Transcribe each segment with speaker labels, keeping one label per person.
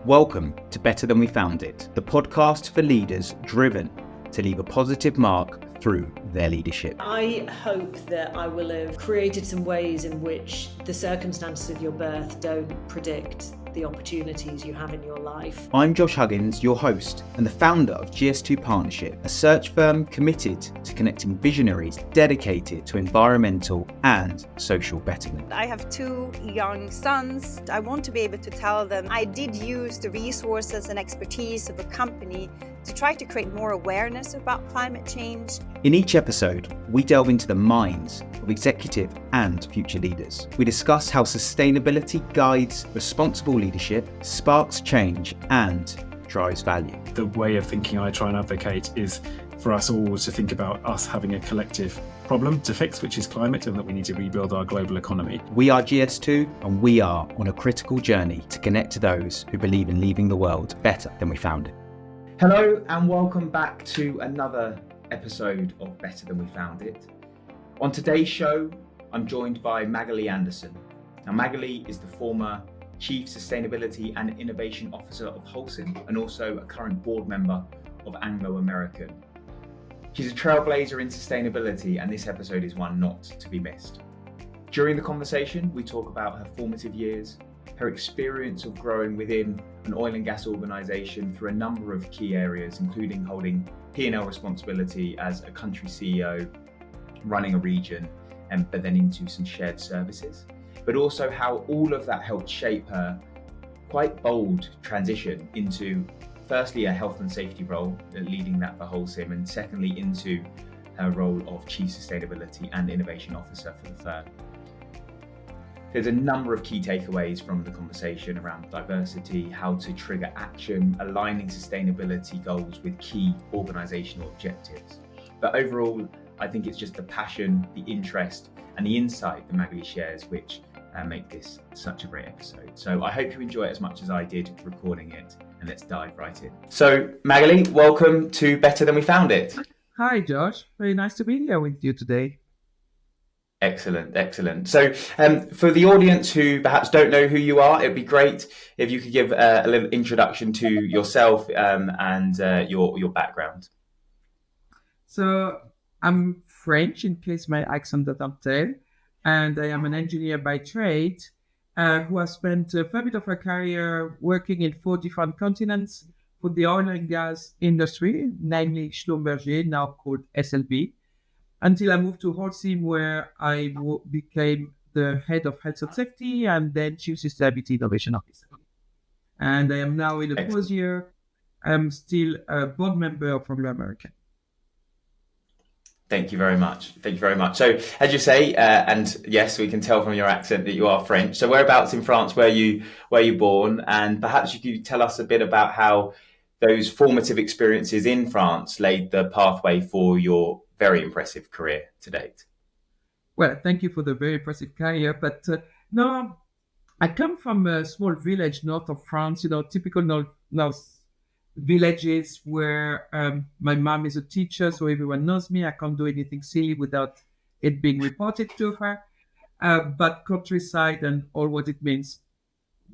Speaker 1: Welcome to Better Than We Found It, the podcast for leaders driven to leave a positive mark through their leadership.
Speaker 2: I hope that I will have created some ways in which the circumstances of your birth don't predict the opportunities you have in your life.
Speaker 1: I'm Josh Huggins, your host and the founder of GS2 Partnership, a search firm committed to connecting visionaries dedicated to environmental and social betterment.
Speaker 3: I have two young sons. I want to be able to tell them I did use the resources and expertise of a company to try to create more awareness about climate change.
Speaker 1: In each episode, we delve into the minds of executive and future leaders. We discuss how sustainability guides responsible leadership, sparks change, and drives value.
Speaker 4: The way of thinking I try and advocate is for us all to think about us having a collective problem to fix, which is climate, and that we need to rebuild our global economy.
Speaker 1: We are GS2, and we are on a critical journey to connect to those who believe in leaving the world better than we found it. Hello, and welcome back to another episode of Better Than We Found It. On today's show, I'm joined by Magali Anderson. Now, Magali is the former Chief Sustainability and Innovation Officer of Holcim and also a current board member of Anglo American. She's a trailblazer in sustainability, and this episode is one not to be missed. During the conversation, we talk about her formative years, her experience of growing within an oil and gas organisation through a number of key areas, including holding P&L responsibility as a country CEO, running a region, but then into some shared services. But also how all of that helped shape her quite bold transition into, firstly, a health and safety role, leading that for Holcim, and secondly, into her role of Chief Sustainability and Innovation Officer for the firm. There's a number of key takeaways from the conversation around diversity, how to trigger action, aligning sustainability goals with key organisational objectives. But overall, I think it's just the passion, the interest, and the insight that Magali shares which make this such a great episode. So I hope you enjoy it as much as I did recording it, and let's dive right in. So Magali, welcome to Better Than We Found It.
Speaker 5: Hi Josh, very nice to be here with you today.
Speaker 1: Excellent. So for the audience who perhaps don't know who you are, it'd be great if you could give a little introduction to yourself and your background.
Speaker 5: So I'm French, in case my accent doesn't tell, and I am an engineer by trade who has spent a fair bit of a career working in 4 different continents for the oil and gas industry, namely Schlumberger, now called SLB. Until I moved to Holcim, where I became the head of health and safety and then Chief Sustainability Innovation Officer. And I am now in the fourth year. I'm still a board member of Anglo American.
Speaker 1: Thank you very much. So, as you say, and yes, we can tell from your accent that you are French. So, whereabouts in France were you born? And perhaps you could tell us a bit about how those formative experiences in France laid the pathway for your very impressive career to date.
Speaker 5: Well, thank you for the very impressive career. But no, I come from a small village north of France, typical north villages where my mom is a teacher, so everyone knows me. I can't do anything silly without it being reported to her. But countryside and all what it means,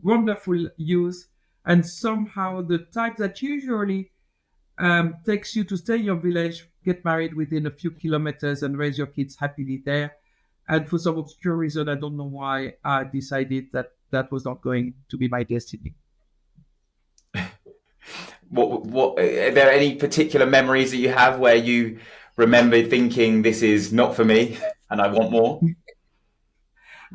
Speaker 5: wonderful youth, and somehow the type that usually takes you to stay in your village, get married within a few kilometers and raise your kids happily there. And for some obscure reason, I don't know why, I decided that was not going to be my destiny.
Speaker 1: What are there any particular memories that you have where you remember thinking this is not for me and I want more?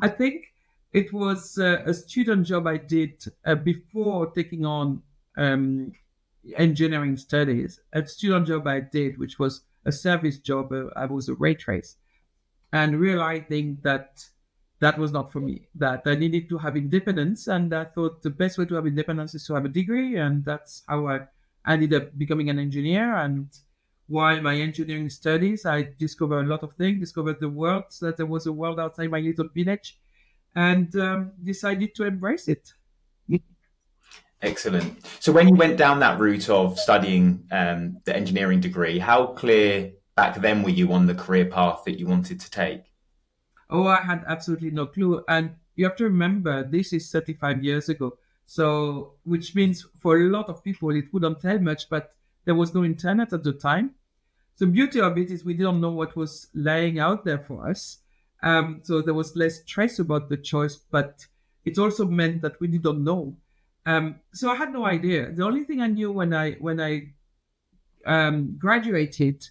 Speaker 5: I think it was a student job I did before taking on engineering studies. A student job I did, which was a service job. I was a waitress, and realizing that was not for me, that I needed to have independence. And I thought the best way to have independence is to have a degree. And that's how I ended up becoming an engineer. And while my engineering studies, I discovered a lot of things, discovered the world, that there was a world outside my little village, and decided to embrace it.
Speaker 1: Excellent. So when you went down that route of studying the engineering degree, how clear back then were you on the career path that you wanted to take?
Speaker 5: Oh, I had absolutely no clue. And you have to remember, this is 35 years ago. So, which means for a lot of people, it wouldn't tell much, but there was no internet at the time. The beauty of it is we didn't know what was lying out there for us. So there was less stress about the choice, but it also meant that we didn't know. So I had no idea. The only thing I knew when I graduated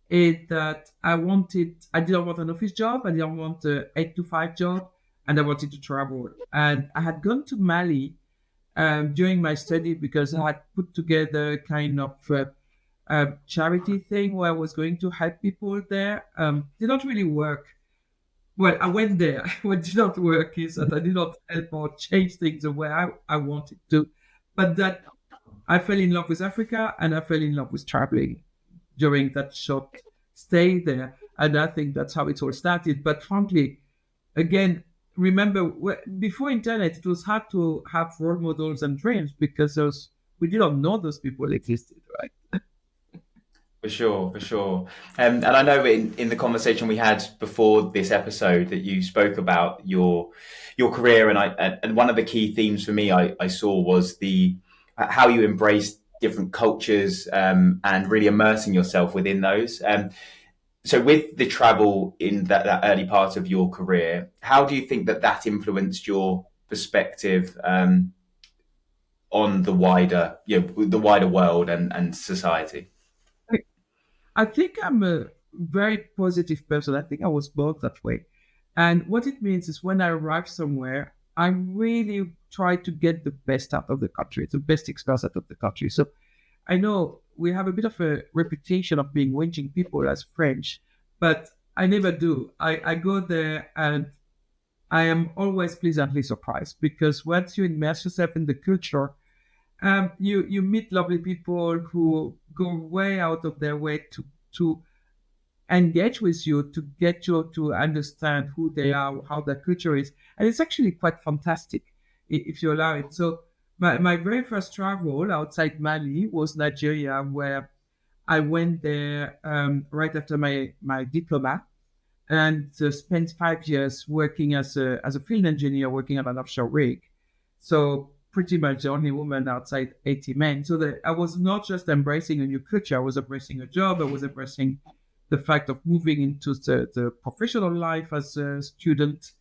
Speaker 5: is that I didn't want an office job. I didn't want an 8 to 5 job, and I wanted to travel. And I had gone to Mali during my study because I had put together kind of charity thing where I was going to help people there. Did not really work. Well, I went there. What did not work is that I did not help or change things the way I wanted to. But that I fell in love with Africa and I fell in love with traveling during that short stay there. And I think that's how it all started. But frankly, again, remember, before internet, it was hard to have role models and dreams because we didn't know those people existed, right?
Speaker 1: For sure, for sure. And I know in the conversation we had before this episode that you spoke about your career, and one of the key themes for me I saw was the how you embraced different cultures and really immersing yourself within those. So with the travel in that early part of your career, how do you think that influenced your perspective on the wider world and society?
Speaker 5: I think I'm a very positive person. I think I was born that way. And what it means is when I arrive somewhere, I really try to get the best out of the country, the best experience out of the country. So I know we have a bit of a reputation of being whinging people as French, but I never do. I go there and I am always pleasantly surprised because once you immerse yourself in the culture, you meet lovely people who go way out of their way to engage with you, to get you to understand who they are, how their culture is. And it's actually quite fantastic if you allow it. So my very first travel outside Mali was Nigeria, where I went there right after my diploma and spent 5 years working as a field engineer, working on an offshore rig. So pretty much the only woman outside 80 men. So that I was not just embracing a new culture, I was embracing a job, I was embracing the fact of moving into the professional life as a student,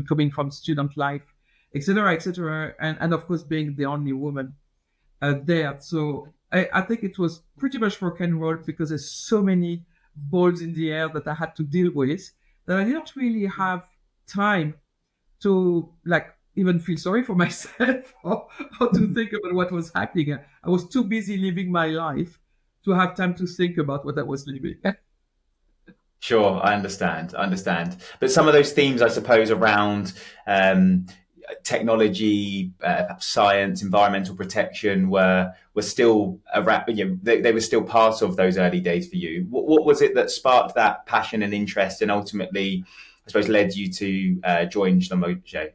Speaker 5: coming from student life, etc., and of course being the only woman there. So I think it was pretty much rock and roll because there's so many balls in the air that I had to deal with that I didn't really have time to even feel sorry for myself or to think about what was happening. I was too busy living my life to have time to think about what I was living.
Speaker 1: Sure, I understand. But some of those themes, I suppose, around technology, science, environmental protection were still around. They were still part of those early days for you. What was it that sparked that passion and interest, and ultimately, I suppose, led you to join Schlumberger?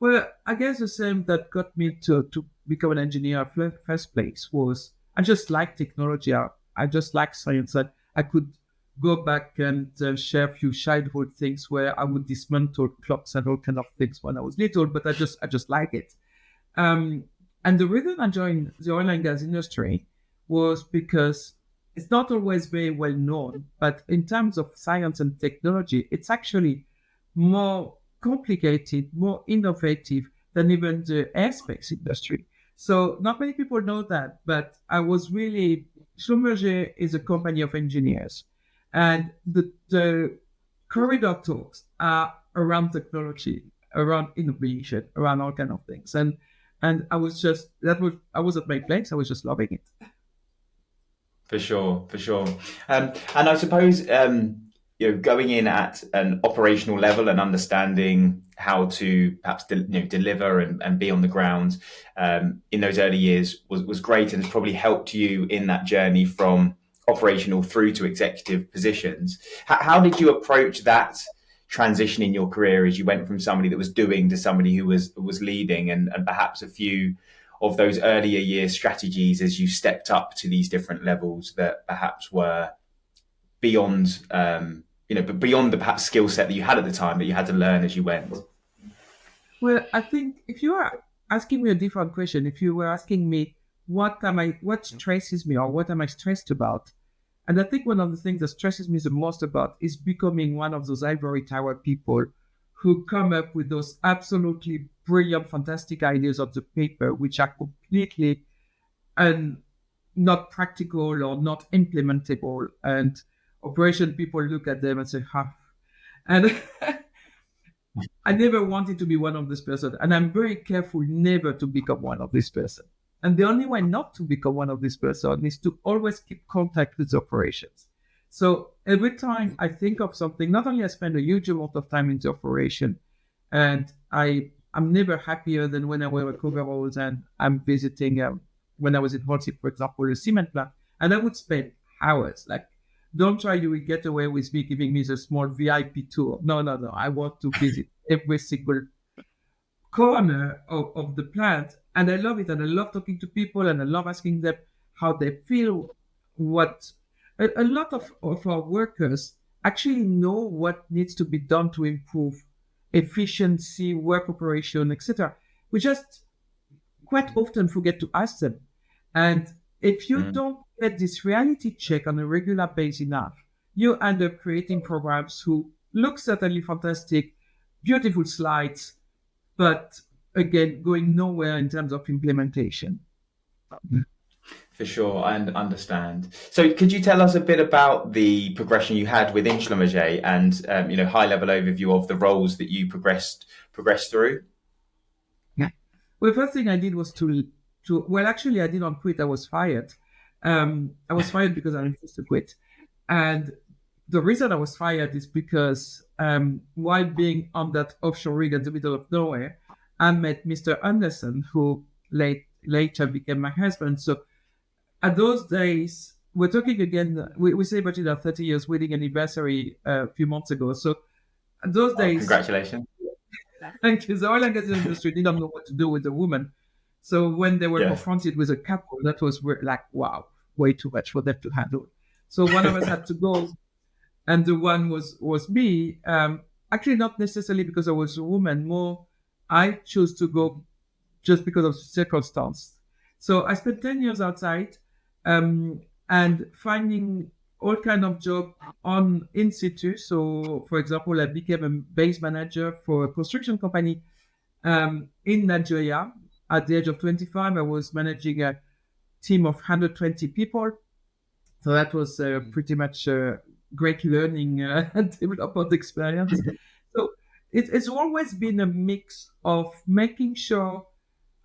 Speaker 5: Well, I guess the same that got me to become an engineer in the first place was I just like technology. I just like science. That I could go back and share a few childhood things where I would dismantle clocks and all kind of things when I was little, but I just like it. And the reason I joined the oil and gas industry was because it's not always very well known, but in terms of science and technology, it's actually more complicated, more innovative than even the airspace industry. So not many people know that, but Schlumberger is a company of engineers. And the corridor talks are around technology, around innovation, around all kind of things. And I was at my place. I was just loving it.
Speaker 1: For sure. And I suppose going in at an operational level and understanding how to perhaps deliver and be on the ground in those early years was great, and has probably helped you in that journey from operational through to executive positions. How did you approach that transition in your career as you went from somebody that was doing to somebody who was leading, and perhaps a few of those earlier year strategies as you stepped up to these different levels that perhaps were beyond beyond the perhaps skill set that you had at the time that you had to learn as you went?
Speaker 5: Well, I think if you are asking me a different question, if you were asking me what stresses me or what am I stressed about, and I think one of the things that stresses me the most about is becoming one of those ivory tower people who come up with those absolutely brilliant, fantastic ideas of the paper, which are completely not practical or not implementable. And operation people look at them and say, "Ha." And I never wanted to be one of this person. And I'm very careful never to become one of this person. And the only way not to become one of this person is to always keep contact with the operations. So every time I think of something, not only I spend a huge amount of time in the operation, and I'm never happier than when I wear a coveralls and I'm visiting, when I was in Holcim, for example, a cement plant, and I would spend hours. Like, don't try you will get away with me giving me the small VIP tour. No. I want to visit every single corner of the plant. And I love it. And I love talking to people, and I love asking them how they feel. A lot of our workers actually know what needs to be done to improve efficiency, work operation, etc. We just quite often forget to ask them. And if you don't get this reality check on a regular basis enough, you end up creating programs who look certainly fantastic, beautiful slides, but again, going nowhere in terms of implementation.
Speaker 1: For sure, I understand. So could you tell us a bit about the progression you had within Schlumberger and, high-level overview of the roles that you progressed through?
Speaker 5: Yeah. Well, the first thing I did was actually, I didn't quit. I was fired. I was fired because I refused to quit. And the reason I was fired is because while being on that offshore rig in the middle of nowhere, I met Mr. Anderson, who later became my husband. So at those days, we're talking again, we celebrated our 30 years wedding anniversary a few months ago. So at those days...
Speaker 1: Congratulations.
Speaker 5: Thank you. The oil and gas industry didn't know what to do with a woman. So when they were confronted with a couple, that was like, wow, way too much for them to handle. So one of us had to go, and the one was me. Actually, not necessarily because I was a woman, more I chose to go just because of circumstance. So I spent 10 years outside and finding all kind of job in situ. So, for example, I became a base manager for a construction company in Nigeria. At the age of 25, I was managing a team of 120 people. So that was pretty much a great learning and development experience. So it's always been a mix of making sure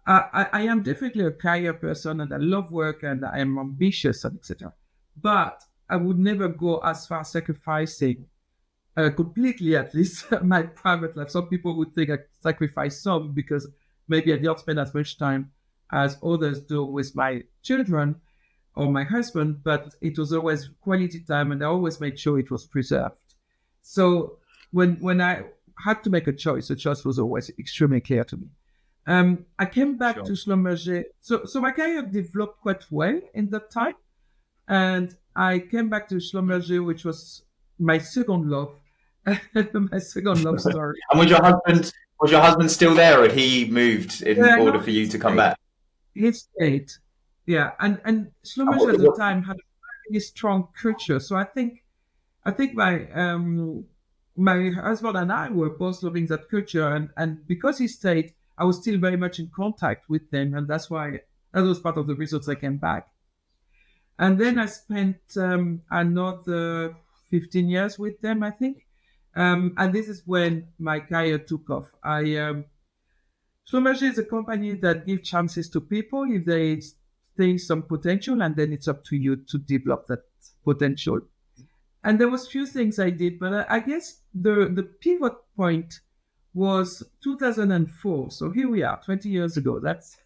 Speaker 5: I am definitely a career person, and I love work, and I am ambitious, and etc. But I would never go as far sacrificing completely, at least, my private life. Some people would think I sacrifice some because maybe I don't spend as much time as others do with my children or my husband, but it was always quality time, and I always made sure it was preserved. So when I had to make a choice, the choice was always extremely clear to me. I came back to Schlumberger. So my career developed quite well in that time. And I came back to Schlumberger, which was my second love, my second love story.
Speaker 1: And was your husband still there, or had he moved in order for you to come back?
Speaker 5: He stayed. Yeah. And Schlumberger at the time had a very strong culture. So I think my husband and I were both loving that culture. And because he stayed, I was still very much in contact with them, and that was part of the reasons I came back. And then I spent another 15 years with them, I think. And this is when my career took off. Schlumberger is a company that gives chances to people if they see some potential, and then it's up to you to develop that potential. And there was few things I did, but I guess the pivot point was 2004. So here we are, 20 years ago. That's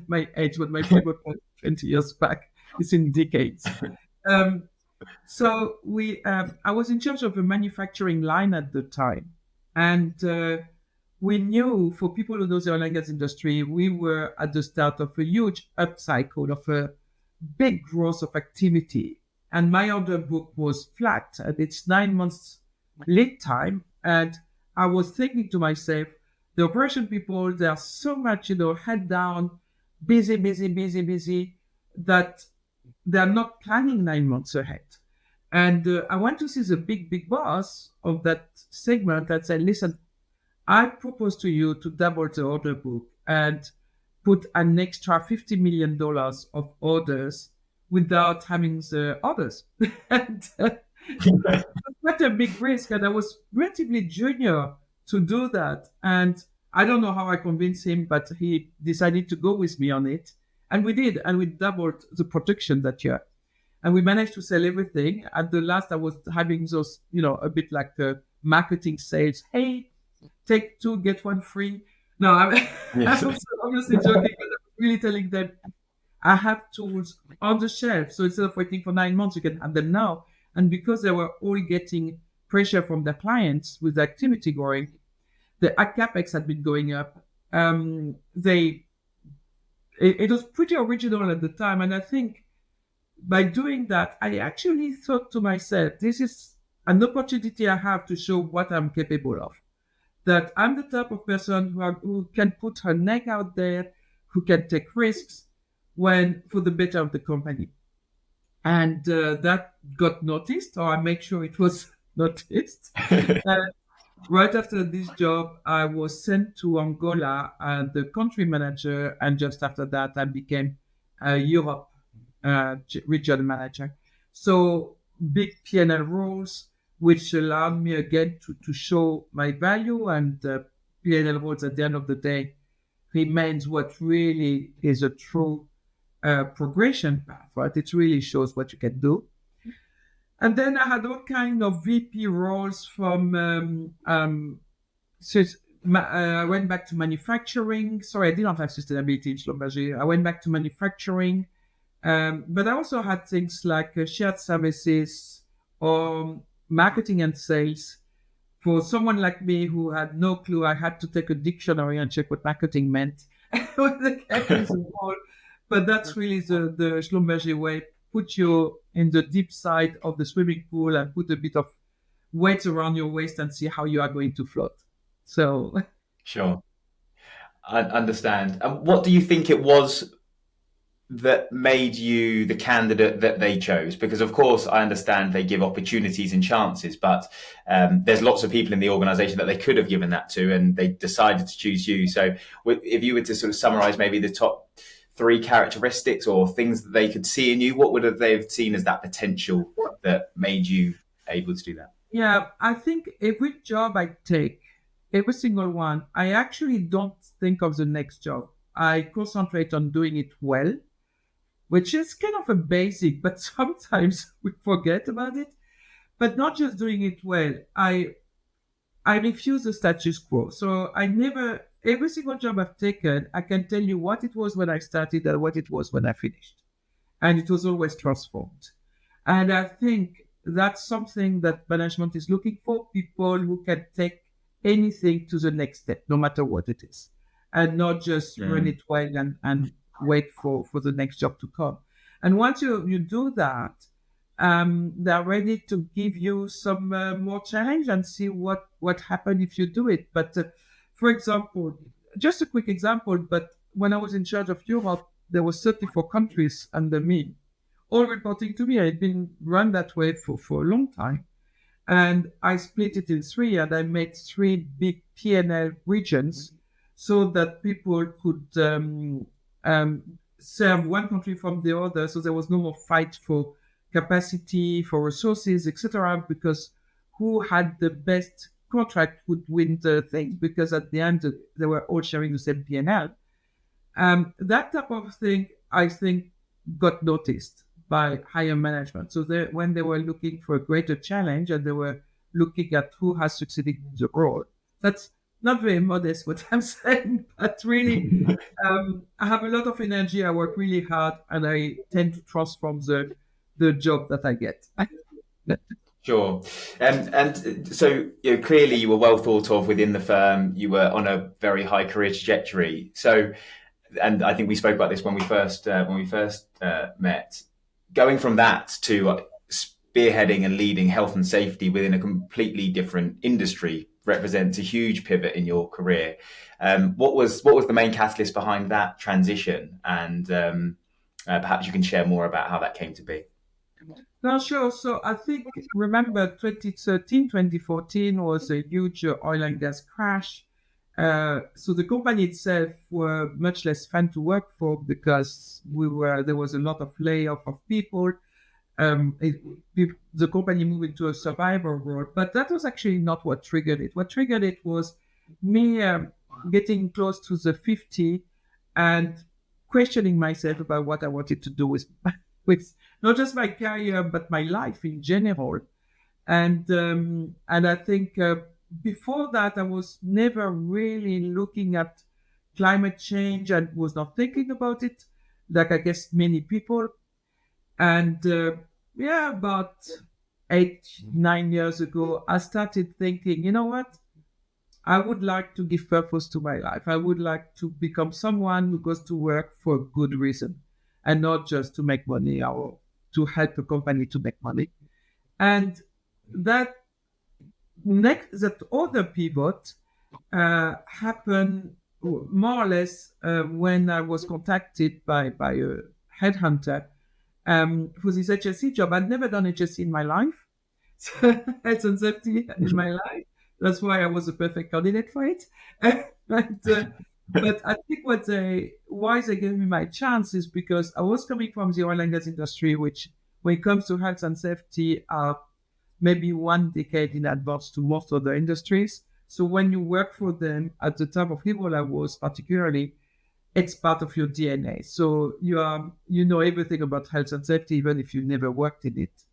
Speaker 5: my age, but my pivot point 20 years back. It's in decades. So I was in charge of a manufacturing line at the time. And we knew, for people who know the oil and gas industry, we were at the start of a huge upcycle, of a big growth of activity. And my order book was flat, and it's 9 months lead time. And I was thinking to myself, The operation people, they are so much, head down, busy, that they're not planning 9 months ahead. And I went to see the big boss of that segment and said, listen, I propose to you to double the order book and put an extra $50 million of orders without having the orders. And it was quite a big risk. And I was relatively junior to do that. And I don't know how I convinced him, but he decided to go with me on it. And we did. And we doubled the production that year. And we managed to sell everything. At the last, I was having those, a bit like marketing sales. Hey, take 2, get 1 free. No, I'm obviously joking, but I'm really telling them I have tools on the shelf. So instead of waiting for 9 months, you can have them now. And because they were all getting pressure from their clients with the activity growing, the CapEx had been going up. It was pretty original at the time. And I think by doing that, I actually thought to myself, this is an opportunity I have to show what I'm capable of. That I'm the type of person who can put her neck out there, who can take risks for the better of the company. And that got noticed, or I make sure it was noticed. Right after this job, I was sent to Angola as the country manager. And just after that, I became Europe regional manager. So big P&L roles, which allowed me again to show my value, and P&L roles at the end of the day remains what really is a true progression path, right? It really shows what you can do. And then I had all kind of VP roles from, I went back to manufacturing. Sorry, I didn't have sustainability in Schlumberger. I went back to manufacturing, but I also had things like shared services or marketing and sales. For someone like me who had no clue, I had to take a dictionary and check what marketing meant. But that's really the Schlumberger way. Put you in the deep side of the swimming pool and put a bit of weight around your waist and see how you are going to float. So,
Speaker 1: sure, I understand. And what do you think it was that made you the candidate that they chose? Because of course I understand they give opportunities and chances, but there's lots of people in the organization that they could have given that to, and they decided to choose you. So if you were to sort of summarize maybe the top 3 characteristics or things that they could see in you, what would they have seen as that potential that made you able to do that?
Speaker 5: Yeah, I think every job I take, every single one, I actually don't think of the next job. I concentrate on doing it well, which is kind of a basic, but sometimes we forget about it. But not just doing it well, I refuse the status quo. So every single job I've taken, I can tell you what it was when I started and what it was when I finished. And it was always transformed. And I think that's something that management is looking for, people who can take anything to the next step, no matter what it is, and not just run it well and wait for the next job to come. And once you do that, they're ready to give you some more challenge and see what happens if you do it. But for example, just a quick example, but when I was in charge of Europe, there were 34 countries under me, all reporting to me. I had been run that way for a long time. And I split it in 3, and I made 3 big P&L regions so that people could serve one country from the other. So there was no more fight for capacity, for resources, etc. Because who had the best contract would win the thing, because at the end they were all sharing the same P&L. That type of thing, I think, got noticed by higher management. So when they were looking for a greater challenge and they were looking at who has succeeded in the role, that's not very modest what I'm saying, but really, I have a lot of energy. I work really hard, and I tend to transform the job that I get.
Speaker 1: Sure. And so clearly you were well thought of within the firm. You were on a very high career trajectory. So, and I think we spoke about this when we first met. Going from that to spearheading and leading health and safety within a completely different industry represents a huge pivot in your career. What was the main catalyst behind that transition? And perhaps you can share more about how that came to be.
Speaker 5: No, sure. So I think, remember 2013, 2014 was a huge oil and gas crash. So the company itself were much less fun to work for because there was a lot of layoff of people. The company moved into a survival role, but that was actually not what triggered it. What triggered it was me getting close to the 50 and questioning myself about what I wanted to do with not just my career but my life in general. And I think before that I was never really looking at climate change and was not thinking about it, like I guess many people. And about 8-9 years ago, I started thinking, you know what? I would like to give purpose to my life. I would like to become someone who goes to work for a good reason and not just to make money or to help a company to make money. And that other pivot happened more or less when I was contacted by a headhunter for this HSE job. I'd never done HSE in my life, health and safety in my life. That's why I was a perfect candidate for it. But I think why they gave me my chance is because I was coming from the oil and gas industry, which when it comes to health and safety are maybe 1 decade in advance to most other industries. So when you work for them at the type of level I was particularly, it's part of your DNA. So you know everything about health and safety, even if you never worked in it.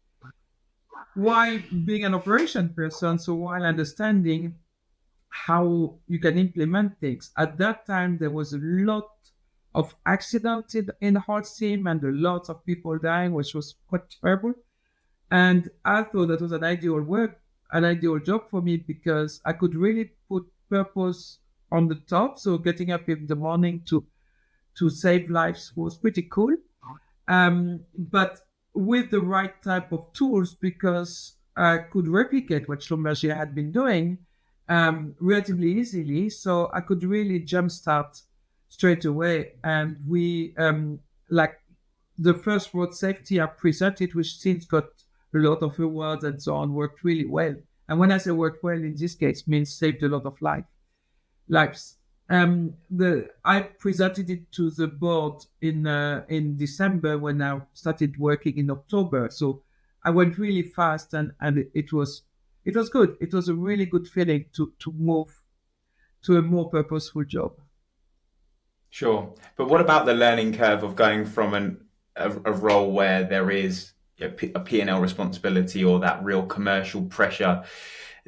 Speaker 5: While being an operation person, so while understanding how you can implement things, at that time there was a lot of accidents in Holcim and a lot of people dying, which was quite terrible. And I thought that was an ideal job for me because I could really put purpose on the top. So getting up in the morning to save lives was pretty cool. But with the right type of tools, because I could replicate what Schlumberger had been doing relatively easily. So I could really jumpstart straight away. And we, like the first road safety I presented, which since got a lot of awards and so on, worked really well. And when I say worked well, in this case, means saved a lot of lives. I presented it to the board in December when I started working in October. So I went really fast and it was good. It was a really good feeling to move to a more purposeful job.
Speaker 1: Sure. But what about the learning curve of going from a role where there is a P&L responsibility or that real commercial pressure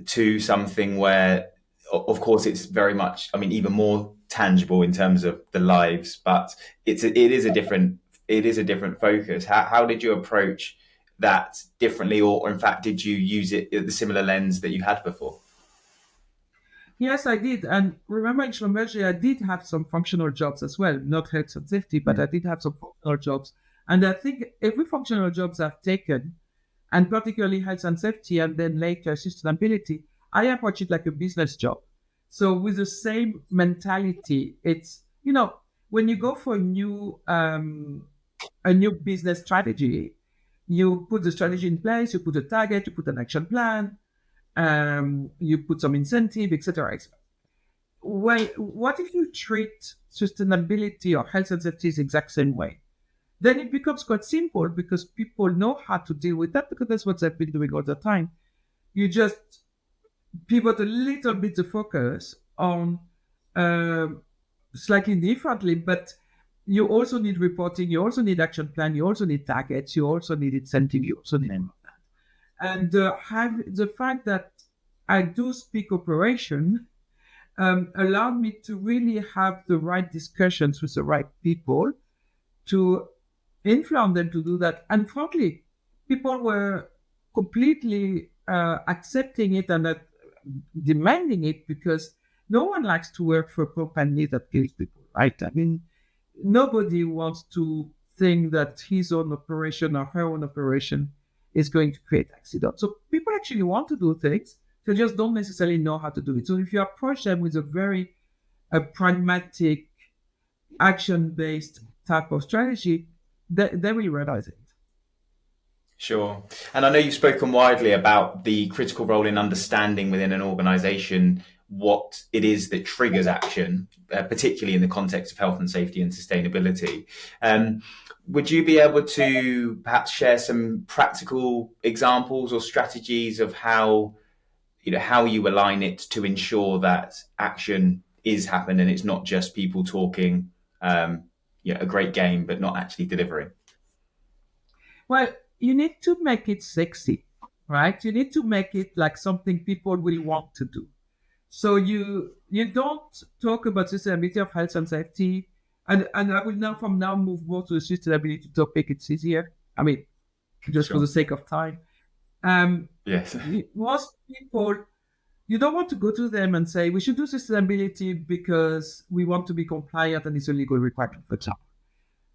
Speaker 1: to something where, of course, it's very much, even more tangible in terms of the lives, but it is a different focus. How did you approach that differently, or in fact, did you use it at the similar lens that you had before?
Speaker 5: Yes, I did. And remember in Schlumberger, I did have some functional jobs as well, not health and safety, but I did have some functional jobs. And I think every functional jobs I've taken, and particularly health and safety, and then later sustainability, I approach it like a business job. So with the same mentality, it's, when you go for a new business strategy, you put the strategy in place, you put a target, you put an action plan, you put some incentive, etc. Well, what if you treat sustainability or health and safety the exact same way? Then it becomes quite simple because people know how to deal with that because that's what they've been doing all the time. You just pivot a little bit the focus on slightly differently, but you also need reporting, you also need action plan, you also need targets, you also need incentive, you also need that. And the fact that I do speak operation allowed me to really have the right discussions with the right people to influence them to do that. And frankly, people were completely accepting it and demanding it because no one likes to work for a company that kills people, right? Nobody wants to think that his own operation or her own operation is going to create accidents. So people actually want to do things. They just don't necessarily know how to do it. So if you approach them with a very pragmatic, action-based type of strategy, they will realize it.
Speaker 1: Sure. And I know you've spoken widely about the critical role in understanding within an organization what it is that triggers action, particularly in the context of health and safety and sustainability. Would you be able to perhaps share some practical examples or strategies of how you align it to ensure that action is happening and it's not just people talking a great game but not actually delivering?
Speaker 5: Well, you need to make it sexy, right? You need to make it like something people will want to do. So you don't talk about sustainability of health and safety, and I will now from now move more to the sustainability topic. It's easier. I mean, just
Speaker 1: Sure.
Speaker 5: for the sake of time.
Speaker 1: Yes.
Speaker 5: Most people, you don't want to go to them and say we should do sustainability because we want to be compliant and it's a legal requirement, for example.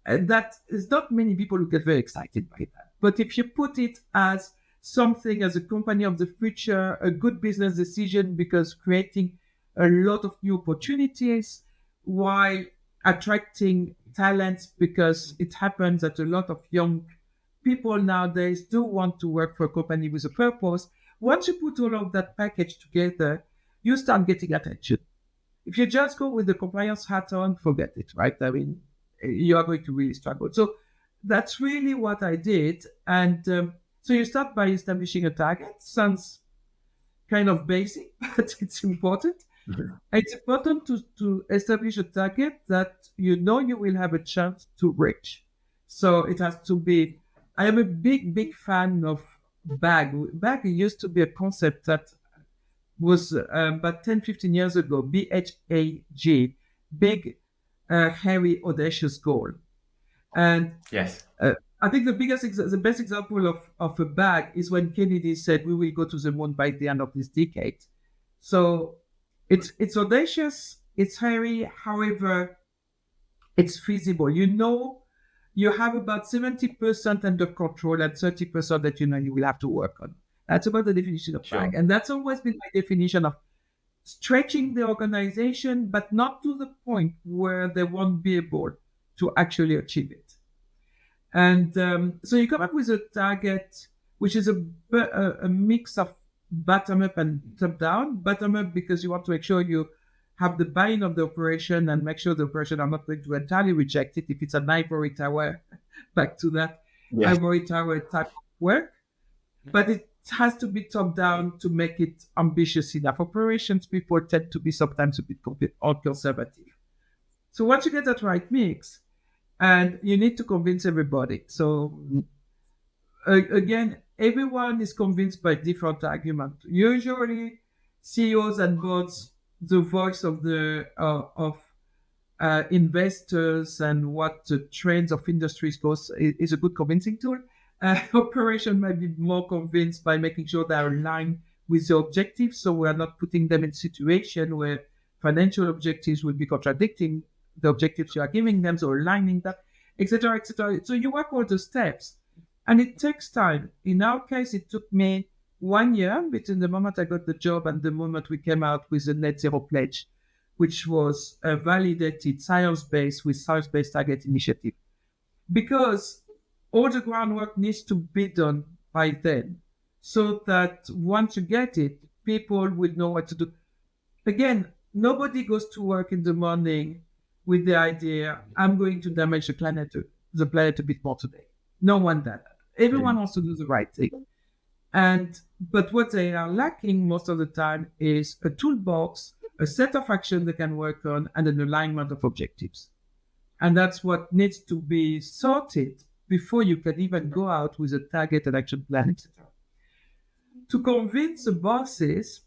Speaker 5: And that is not many people who get very excited by that. But if you put it as something as a company of the future, a good business decision because creating a lot of new opportunities while attracting talents, because it happens that a lot of young people nowadays do want to work for a company with a purpose. Once you put all of that package together, you start getting attention. If you just go with the compliance hat on, forget it, right? I mean, you are going to really struggle. So that's really what I did. And so you start by establishing a target. Sounds kind of basic, but it's important. Mm-hmm. It's important to establish a target that you will have a chance to reach. So it has to be, I am a big fan of BAG. BAG used to be a concept that was about 10, 15 years ago, BHAG, big, hairy, audacious goal. And
Speaker 1: yes,
Speaker 5: I think the best example of a BAG is when Kennedy said we will go to the moon by the end of this decade. So it's audacious, it's hairy, however, it's feasible. You have about 70% under control and 30% that you will have to work on. That's about the definition of BAG. And that's always been my definition of stretching the organization, but not to the point where they won't be able to actually achieve it. And so you come up with a target, which is a mix of bottom up and top down. Bottom up because you want to make sure you have the buy-in of the operation and make sure the operation are not going to entirely reject it. If it's an ivory tower, back to that ivory tower type of work. But it has to be top down to make it ambitious enough. Operations people tend to be sometimes a bit conservative. So once you get that right mix, and you need to convince everybody. So again, everyone is convinced by different arguments. Usually, CEOs and boards, the voice of the investors and what the trends of industries goes is a good convincing tool. Operation might be more convinced by making sure they are aligned with the objectives, so we are not putting them in a situation where financial objectives will be contradicting the objectives you are giving them, so aligning that, etc., etc. So you work all the steps, and it takes time. In our case, it took me 1 year between the moment I got the job and the moment we came out with the net zero pledge, which was validated science-based with science-based target initiative, because all the groundwork needs to be done by then, so that once you get it, people will know what to do. Again, nobody goes to work in the morning with the idea, I'm going to damage the planet a bit more today. No one does that. Everyone wants to do the right thing. But what they are lacking most of the time is a toolbox, a set of actions they can work on, and an alignment of objectives. And that's what needs to be sorted before you can even go out with a target and action plan, etc. To convince the bosses,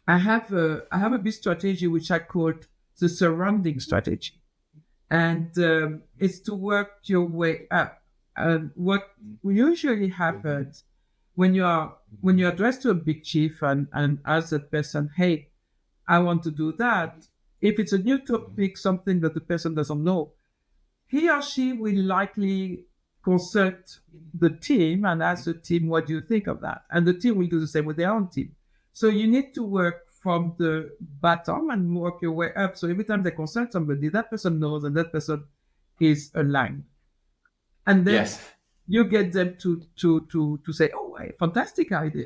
Speaker 5: I have a big strategy which I called the surrounding strategy, and it's to work your way up. And what usually happens when you address to a big chief and ask that person, hey, I want to do that. If it's a new topic, something that the person doesn't know, he or she will likely consult the team and ask the team, what do you think of that? And the team will do the same with their own team. So you need to work from the bottom and work your way up. So every time they consult somebody, that person knows and that person is aligned. And then
Speaker 1: Yes.
Speaker 5: you get them to say, oh, fantastic idea.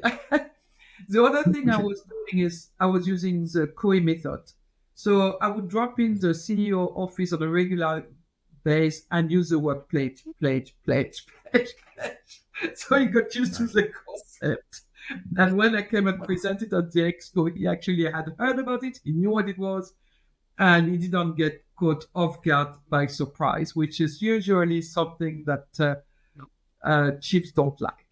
Speaker 5: The other thing I was doing is I was using the COE method. So I would drop in the CEO office on a regular basis and use the word pledge. So he got used to the concept. And when I came and presented at the expo, he actually had heard about it. He knew what it was. And he didn't get caught off guard by surprise, which is usually something that chiefs don't like.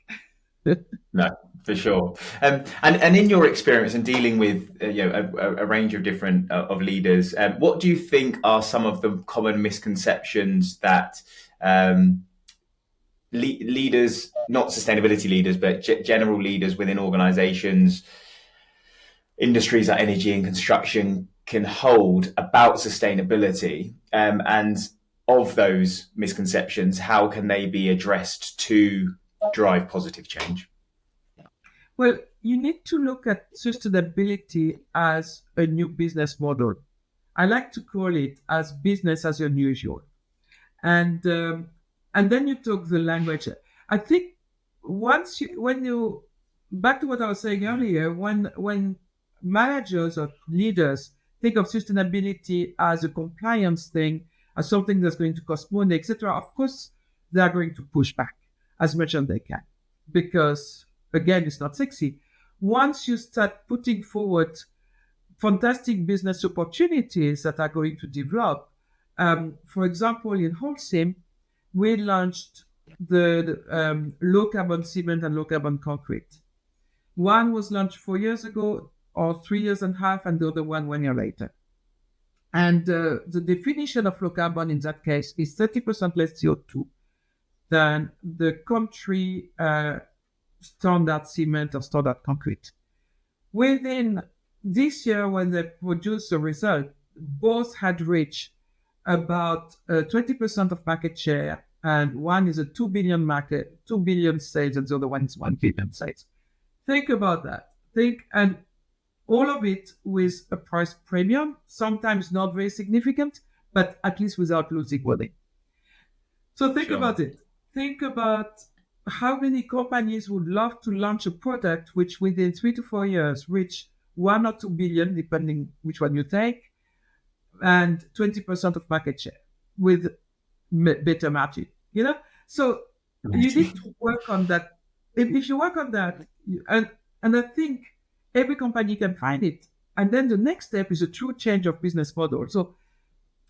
Speaker 1: No, for sure. And in your experience in dealing with a range of different of leaders, what do you think are some of the common misconceptions that leaders, not sustainability leaders, but general leaders within organizations, industries like energy and construction can hold about sustainability? And of those misconceptions, how can they be addressed to drive positive change?
Speaker 5: Well, you need to look at sustainability as a new business model. I like to call it as business as unusual. And then you talk the language. I think back to what I was saying earlier, when managers or leaders think of sustainability as a compliance thing, as something that's going to cost money, etc., of course, they are going to push back as much as they can, because again, it's not sexy. Once you start putting forward fantastic business opportunities that are going to develop, for example, in Holcim, we launched the low carbon cement and low carbon concrete. One was launched 4 years ago, or 3 years and a half, and the other one 1 year later. And the definition of low carbon in that case is 30% less CO2 than the country standard cement or standard concrete. Within this year, when they produced the result, both had reached about 20% of market share, and one is a 2 billion market, 2 billion sales, and the other one is 1 billion sales. Think about that. And all of it with a price premium, sometimes not very significant, but at least without losing money. So think about it. Think about how many companies would love to launch a product which within 3 to 4 years reach 1 or 2 billion, depending which one you take, and 20% of market share with better margin, So you need to work on that. If you work on that, and I think every company can find it. And then the next step is a true change of business model. So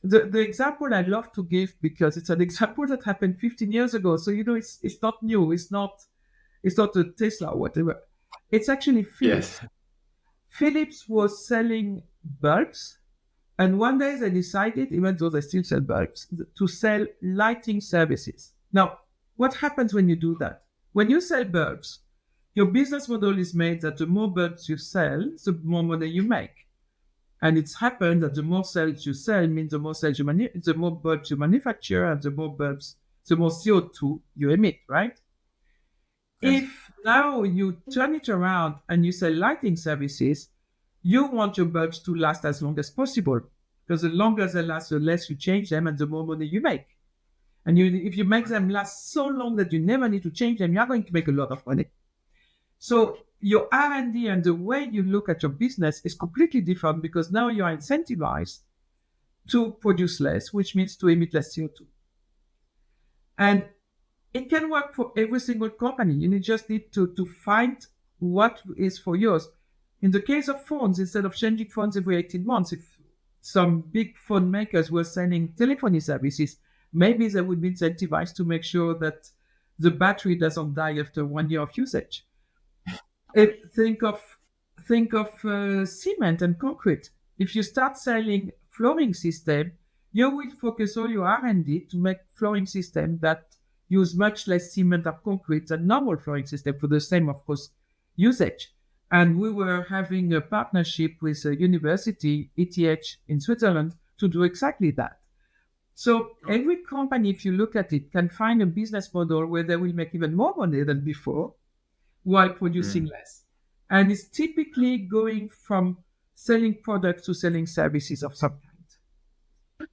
Speaker 5: the example I love to give, because it's an example that happened 15 years ago. So, it's not new. It's not a Tesla or whatever. It's actually Philips. Yes. Philips was selling bulbs. And one day they decided, even though they still sell bulbs, to sell lighting services. Now, what happens when you do that? When you sell bulbs, your business model is made that the more bulbs you sell, the more money you make. And it's happened that the more sales you sell means the more the more bulbs you manufacture, and the more CO2 you emit, right? Yes. If now you turn it around and you sell lighting services, you want your bulbs to last as long as possible, because the longer they last, the less you change them and the more money you make. And if you make them last so long that you never need to change them, you're going to make a lot of money. So your R&D and the way you look at your business is completely different, because now you are incentivized to produce less, which means to emit less CO2. And it can work for every single company. You just need to find what is for yours. In the case of phones, instead of changing phones every 18 months, if some big phone makers were selling telephony services, maybe they would be incentivized to make sure that the battery doesn't die after 1 year of usage. Think of cement and concrete. If you start selling flooring system, you will focus all your R&D to make flooring system that use much less cement or concrete than normal flooring system for the same, of course, usage. And we were having a partnership with a university, ETH in Switzerland, to do exactly that. So every company, if you look at it, can find a business model where they will make even more money than before while producing less. And it's typically going from selling products to selling services of some kind.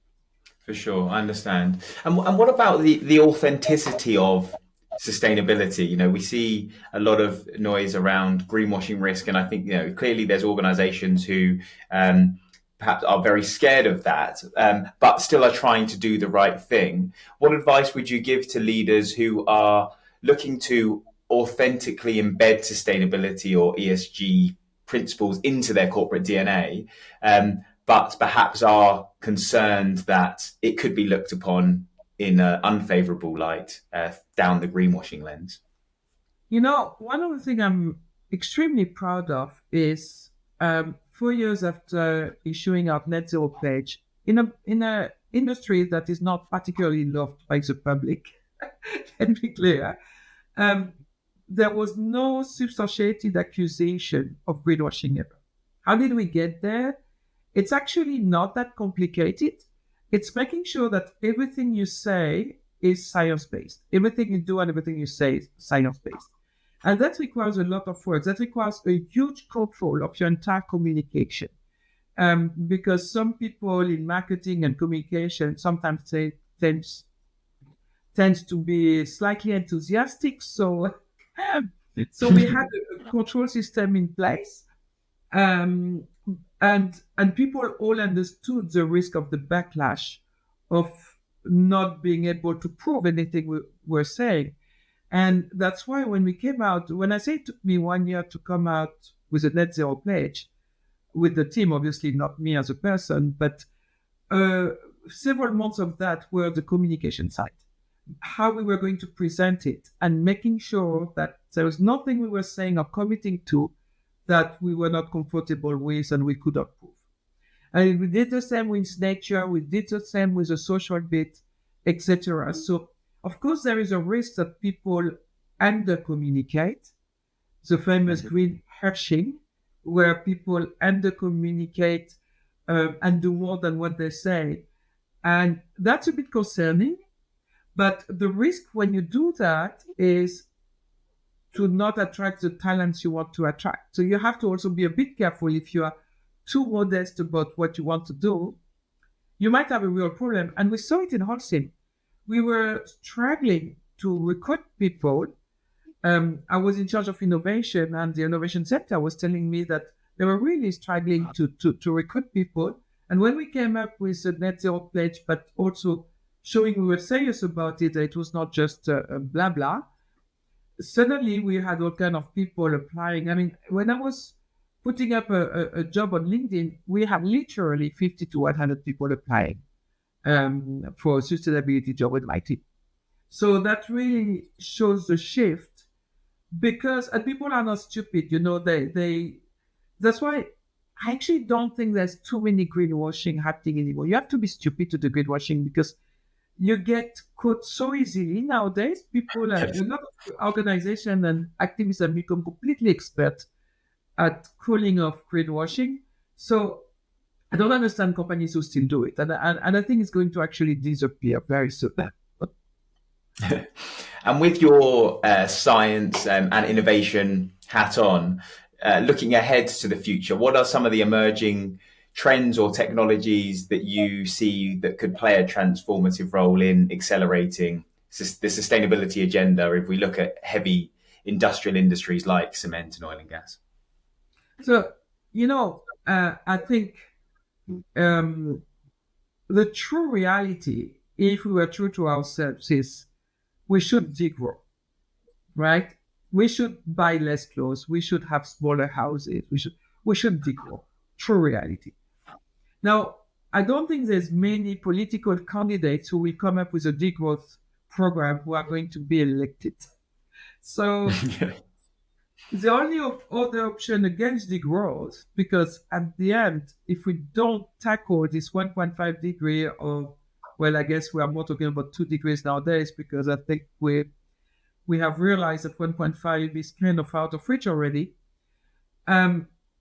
Speaker 1: For sure, I understand. And what about the authenticity of sustainability? We see a lot of noise around greenwashing risk, and I think clearly there's organisations who perhaps are very scared of that, but still are trying to do the right thing. What advice would you give to leaders who are looking to authentically embed sustainability or ESG principles into their corporate DNA, but perhaps are concerned that it could be looked upon in an unfavourable light down the greenwashing lens?
Speaker 5: One of the things I'm extremely proud of is 4 years after issuing our net zero pledge in a industry that is not particularly loved by the public, can be clear, there was no substantiated accusation of greenwashing ever. How did we get there? It's actually not that complicated. It's making sure that everything you say is science-based. Everything you do and everything you say is science-based. And that requires a lot of work. That requires a huge control of your entire communication. Because some people in marketing and communication sometimes tends to be slightly enthusiastic. So we had a control system in place. And people all understood the risk of the backlash of not being able to prove anything we were saying. And that's why when I say it took me 1 year to come out with a net zero pledge, with the team, obviously not me as a person, but several months of that were the communication side, how we were going to present it and making sure that there was nothing we were saying or committing to that we were not comfortable with and we could not prove. And we did the same with nature, we did the same with the social bit, etc. So, of course, there is a risk that people under-communicate, the famous greenwashing, where people under-communicate and do more than what they say. And that's a bit concerning. But the risk when you do that is to not attract the talents you want to attract. So you have to also be a bit careful. If you are too modest about what you want to do, you might have a real problem. And we saw it in Holcim. We were struggling to recruit people. I was in charge of innovation, and the innovation center was telling me that they were really struggling to recruit people. And when we came up with a net zero pledge, but also showing we were serious about it, that it was not just blah, blah, suddenly we had all kind of people applying. I mean, when I was putting up a job on LinkedIn, we have literally 50 to 100 people applying for a sustainability job with my team. So that really shows the shift and people are not stupid, that's why I actually don't think there's too many greenwashing happening anymore. You have to be stupid to do greenwashing because you get caught so easily nowadays. A lot of organizations and activists have become completely expert at calling off greenwashing. So I don't understand companies who still do it. And I think it's going to actually disappear very soon.
Speaker 1: And with your science and innovation hat on, looking ahead to the future, what are some of the emerging trends or technologies that you see that could play a transformative role in accelerating the sustainability agenda if we look at heavy industrial industries like cement and oil and gas?
Speaker 5: So, I think the true reality, if we were true to ourselves, is we should degrow, right? We should buy less clothes. We should have smaller houses. We should degrow. True reality. Now, I don't think there's many political candidates who will come up with a degrowth program who are going to be elected. So the only other option against degrowth, because at the end, if we don't tackle this 1.5 degree I guess we are more talking about 2 degrees nowadays, because I think we have realized that 1.5 is kind of out of reach already.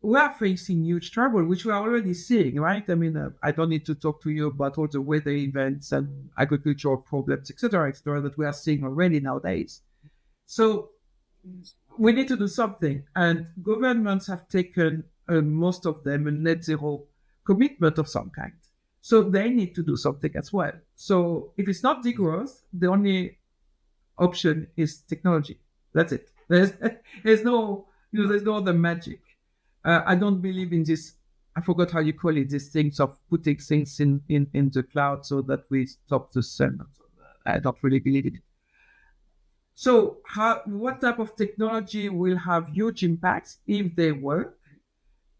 Speaker 5: We are facing huge trouble, which we are already seeing, right? I mean, I don't need to talk to you about all the weather events and agricultural problems, etc., that we are seeing already nowadays. So we need to do something. And governments have taken, most of them, a net zero commitment of some kind. So they need to do something as well. So if it's not degrowth, the only option is technology. That's it. There's no other magic. I don't believe in this. I forgot how you call it. These things of putting things in the cloud so that we stop the sun. I don't really believe in it. So what type of technology will have huge impacts if they work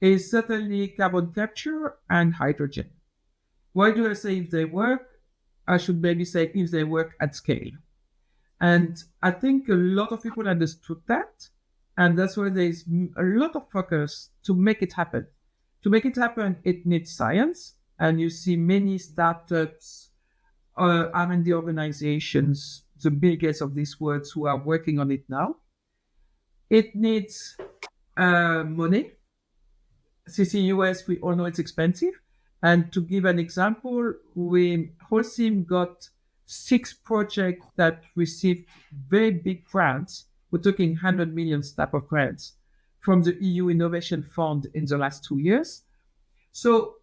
Speaker 5: is certainly carbon capture and hydrogen. Why do I say if they work? I should maybe say if they work at scale. And I think a lot of people understood that. And that's why there's a lot of focus to make it happen. To make it happen, it needs science. And you see many startups, R&D organizations, the Bill Gates of these worlds, who are working on it now. It needs money. CCUS, we all know it's expensive. And to give an example, Holcim got 6 projects that received very big grants. We're talking 100 million type of grants from the EU Innovation Fund in the last 2 years. So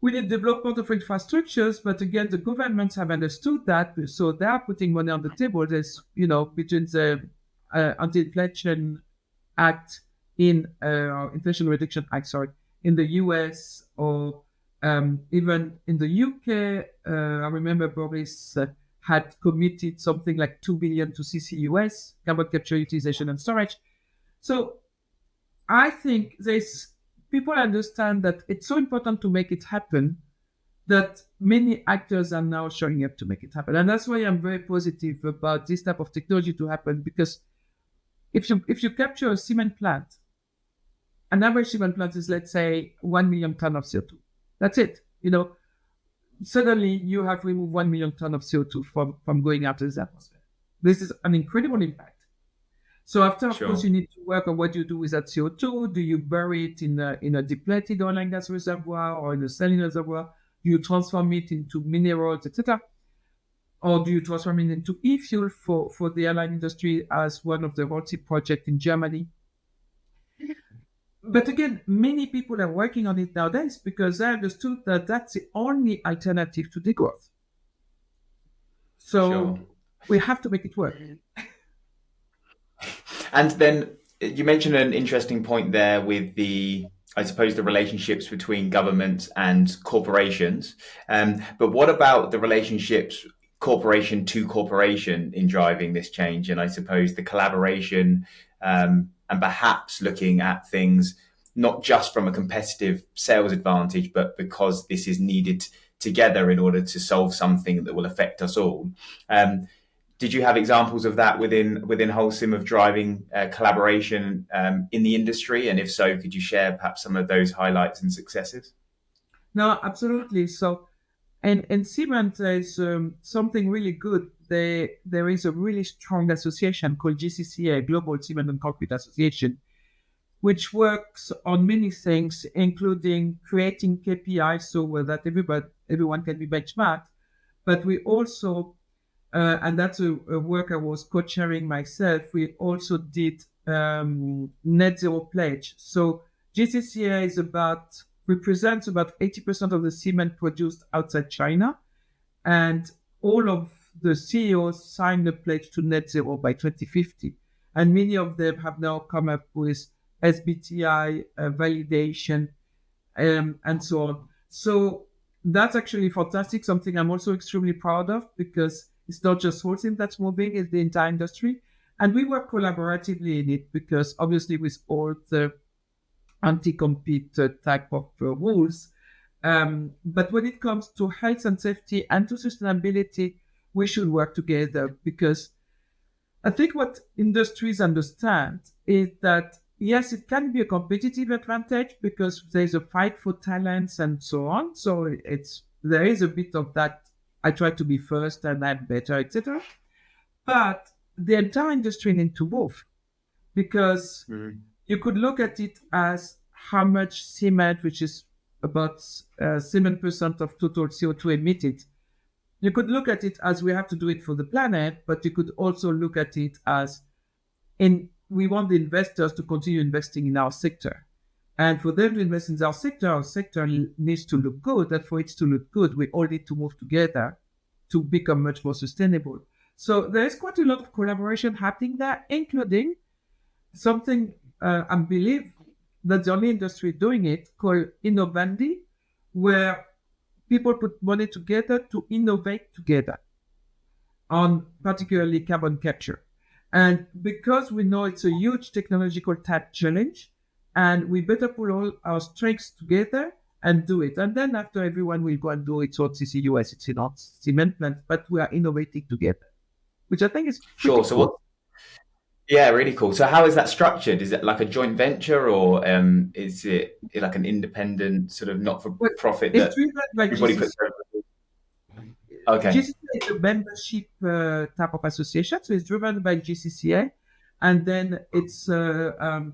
Speaker 5: we need development of infrastructures, but again, the governments have understood that, so they are putting money on the table. There's, between the Anti-Inflation Act Inflation Reduction Act, in the US, or even in the UK, I remember Boris had committed something like 2 billion to CCUS, carbon capture, utilization, and storage. So I think people understand that it's so important to make it happen that many actors are now showing up to make it happen. And that's why I'm very positive about this type of technology to happen, because if you capture a cement plant, an average cement plant is, let's say, 1 million tons of CO2. That's it. Suddenly you have removed 1 million tons of CO2 from going out of the atmosphere. This is an incredible impact. So after, of course, you need to work on what you do with that CO2. Do you bury it in a depleted oil and gas reservoir or in a saline reservoir? Do you transform it into minerals, etc.? Or do you transform it into e-fuel for the airline industry, as one of the Holcim projects in Germany? But again, many people are working on it nowadays because they understood that that's the only alternative to degrowth. So we have to make it work.
Speaker 1: And then you mentioned an interesting point there with the relationships between governments and corporations. But what about the relationships corporation to corporation in driving this change? And I suppose the collaboration and perhaps looking at things not just from a competitive sales advantage, but because this is needed together in order to solve something that will affect us all. Did you have examples of that within Holcim of driving collaboration in the industry? And if so, could you share perhaps some of those highlights and successes?
Speaker 5: No, absolutely. So, in cement, there's something really good. There is a really strong association called GCCA, Global Cement and Concrete Association, which works on many things, including creating KPIs so that everyone can be benchmarked. But we also and that's a work I was co-chairing myself. We also did net zero pledge. So GCCA represents about 80% of the cement produced outside China, and all of the CEOs signed a pledge to net zero by 2050. And many of them have now come up with SBTi validation and so on. So that's actually fantastic, something I'm also extremely proud of, because it's not just Holcim that's moving, it's the entire industry. And we work collaboratively in it because obviously with all the anti-compete type of rules. But when it comes to health and safety and to sustainability, we should work together, because I think what industries understand is that, yes, it can be a competitive advantage because there's a fight for talents and so on. So there is a bit of that. I try to be first and I'm better, etc. But the entire industry needs to move, because you could look at it as how much cement, which is about 7% of total CO2 emitted. You could look at it as we have to do it for the planet, but you could also look at it as in we want the investors to continue investing in our sector. And for them to invest in our sector needs to look good. And for it to look good, we all need to move together to become much more sustainable. So there's quite a lot of collaboration happening there, including something I believe that the only industry doing it called Innovandi, where people put money together to innovate together on particularly carbon capture. And because we know it's a huge technological challenge, and we better put all our strengths together and do it. And then after, everyone will go and do its own CCUS, it's not cement plant, but we are innovating together, which I think is
Speaker 1: sure. So
Speaker 5: cool.
Speaker 1: Yeah, really cool. So how is that structured? Is it like a joint venture, or is it like an independent sort of not-for-profit
Speaker 5: It's
Speaker 1: that
Speaker 5: driven by
Speaker 1: everybody
Speaker 5: GCC.
Speaker 1: puts? Okay.
Speaker 5: GCCA is a membership type of association, so it's driven by GCCA, and then it's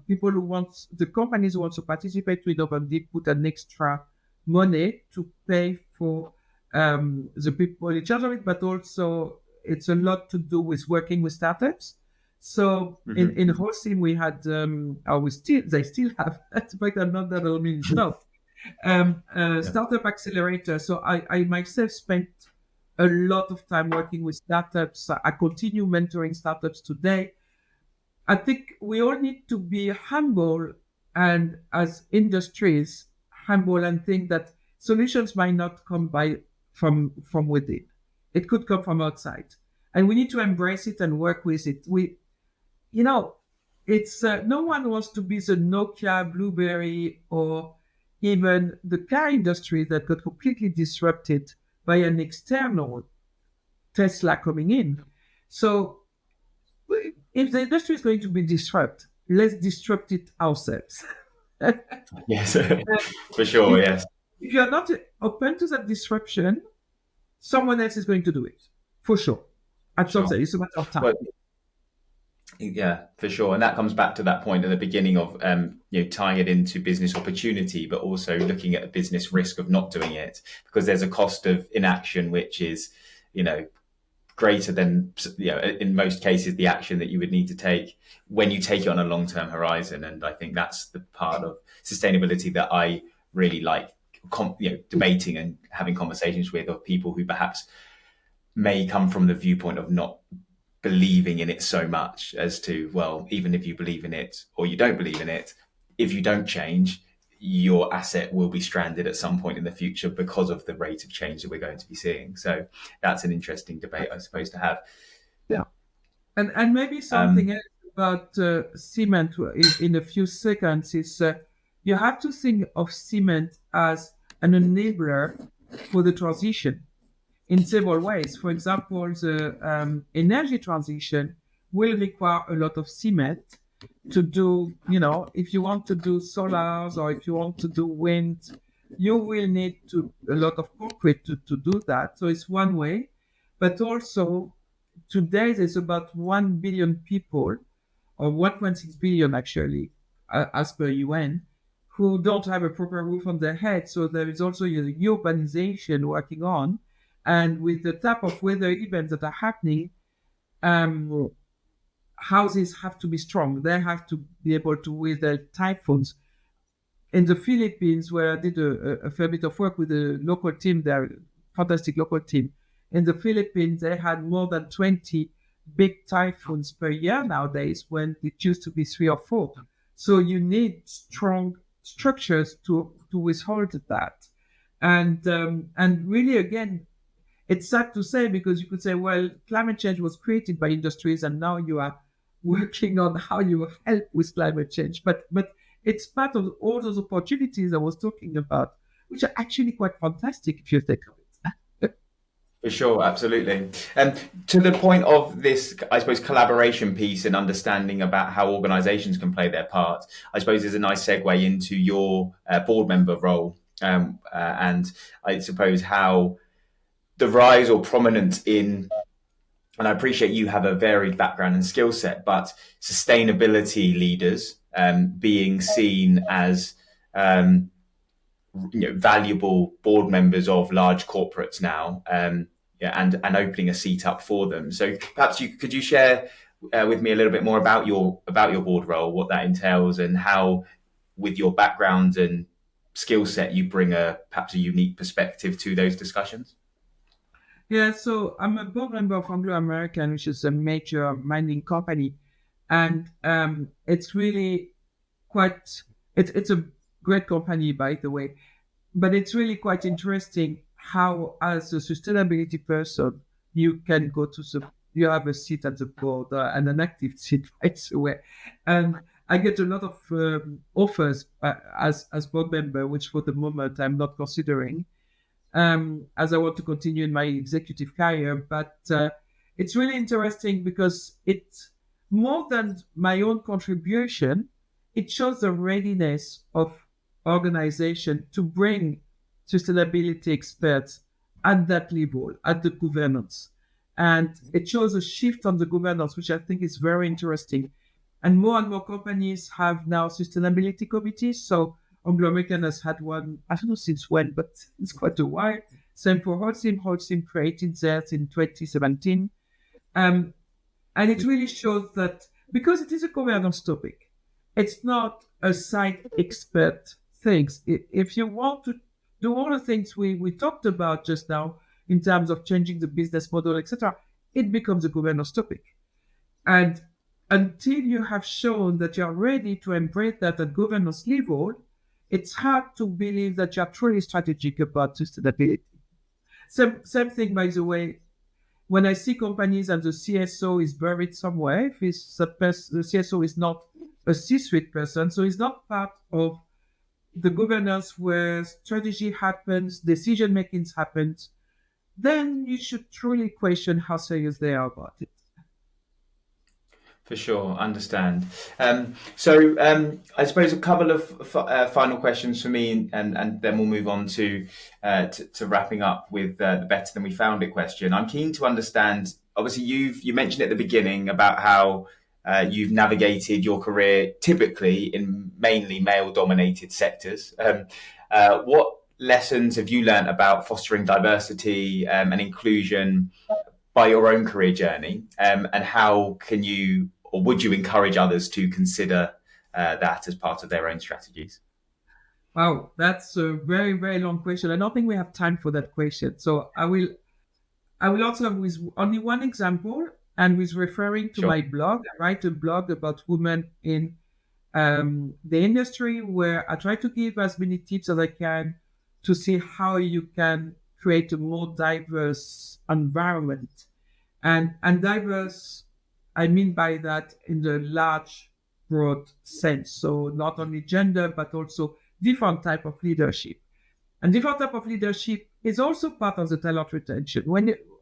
Speaker 5: people who want, the companies who want to participate to Innovandi put an extra money to pay for the people in charge of it, but also it's a lot to do with working with startups. So in Holcim we had, they still have, in fact I'm not that old, startup accelerator. So I myself spent a lot of time working with startups. I continue mentoring startups today. I think we all need to be humble, and as industries, humble, and think that solutions might not come from within. It could come from outside, and we need to embrace it and work with it. It's no one wants to be the Nokia, BlueBerry, or even the car industry that got completely disrupted by an external Tesla coming in. So if the industry is going to be disrupted, let's disrupt it ourselves.
Speaker 1: Yes, for sure, yes.
Speaker 5: If you're not open to that disruption, someone else is going to do it, for sure. At some stage, it's a matter of time.
Speaker 1: Well, yeah, for sure. And that comes back to that point at the beginning of tying it into business opportunity, but also looking at a business risk of not doing it, because there's a cost of inaction, which is, greater than, in most cases, the action that you would need to take when you take it on a long-term horizon. And I think that's the part of sustainability that I really like, debating and having conversations with, of people who perhaps may come from the viewpoint of not believing in it so much as to, well, even if you believe in it or you don't believe in it, if you don't change, your asset will be stranded at some point in the future because of the rate of change that we're going to be seeing. So that's an interesting debate, I suppose, to have.
Speaker 5: Yeah. And maybe something else about cement in a few seconds is you have to think of cement as an enabler for the transition in several ways. For example, the energy transition will require a lot of cement to do, if you want to do solars or if you want to do wind, you will need a lot of concrete to do that. So it's one way. But also, today there's about 1 billion people, or 1.6 billion actually, as per UN, who don't have a proper roof on their head. So there is also urbanization working on. And with the type of weather events that are happening, houses have to be strong. They have to be able to weather typhoons. In the Philippines, where I did a fair bit of work with a local team there, fantastic local team. In the Philippines, they had more than 20 big typhoons per year nowadays, when it used to be 3 or 4. So you need strong structures to withhold that. And really, again, it's sad to say, because you could say, well, climate change was created by industries, and now you are working on how you help with climate change. But it's part of all those opportunities I was talking about, which are actually quite fantastic if you think of it.
Speaker 1: For sure, absolutely. And to the point of this, I suppose, collaboration piece and understanding about how organisations can play their part, I suppose there's a nice segue into your board member role, and I suppose how the rise or prominence in, and I appreciate you have a varied background and skill set, but sustainability leaders being seen as valuable board members of large corporates now, and opening a seat up for them. So perhaps could you share with me a little bit more about your board role, what that entails, and how, with your background and skill set, you bring perhaps a unique perspective to those discussions?
Speaker 5: Yeah, so I'm a board member of Anglo American, which is a major mining company, and it's really it's a great company, by the way, but it's really quite interesting how, as a sustainability person, you can you have a seat at the board and an active seat right away, and I get a lot of offers as board member, which for the moment I'm not considering, as I want to continue in my executive career. But it's really interesting because it's more than my own contribution. It shows the readiness of organization to bring sustainability experts at that level, at the governance. And it shows a shift on the governance, which I think is very interesting. And more companies have now sustainability committees. So Anglo American has had one, I don't know since when, but it's quite a while. Same for Holcim. Holcim created theirs in 2017. And it really shows that because it is a governance topic, it's not a side expert things. If you want to do all the things we talked about just now in terms of changing the business model, etc., it becomes a governance topic. And until you have shown that you're ready to embrace that at governance level, it's hard to believe that you're truly strategic about sustainability. Same thing, by the way, when I see companies and the CSO is buried somewhere, if the CSO is not a C-suite person, so it's not part of the governance where strategy happens, decision making happens, then you should truly question how serious they are about it.
Speaker 1: For sure, understand. So I suppose a couple of final questions for me, and then we'll move on to wrapping up with the better than we found it question. I'm keen to understand. Obviously, you mentioned at the beginning about how you've navigated your career typically in mainly male-dominated sectors. What lessons have you learned about fostering diversity and inclusion by your own career journey, and how can you, or would you encourage others to consider that as part of their own strategies?
Speaker 5: Wow, that's a very, very long question. I don't think we have time for that question. So I will answer with only one example, and with referring to my blog. I write a blog about women in the industry, where I try to give as many tips as I can to see how you can create a more diverse environment. And diverse, I mean by that in the large, broad sense. So not only gender, but also different type of leadership. And different type of leadership is also part of the talent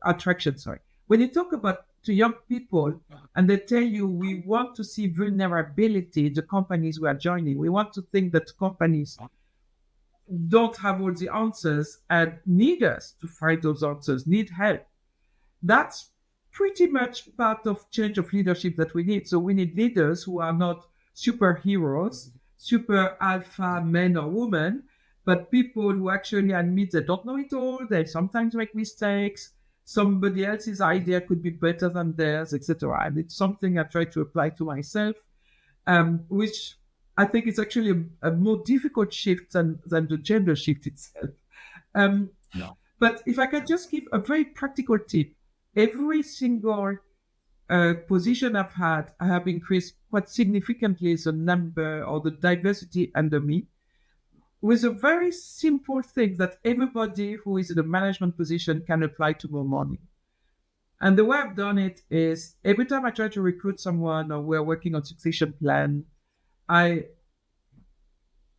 Speaker 5: attraction. When you talk about to young people and they tell you, we want to see vulnerability in the companies we are joining. We want to think that companies don't have all the answers and need us to find those answers, need help. That's pretty much part of change of leadership that we need. So we need leaders who are not superheroes, super alpha men or women, but people who actually admit they don't know it all, they sometimes make mistakes, somebody else's idea could be better than theirs, etc. And it's something I try to apply to myself, which I think is actually a more difficult shift than the gender shift itself.
Speaker 1: No.
Speaker 5: But if I can just give a very practical tip, every single position I've had, I have increased quite significantly the number or the diversity under me, with a very simple thing that everybody who is in a management position can apply tomorrow morning. And the way I've done it is every time I try to recruit someone or we're working on succession plan, I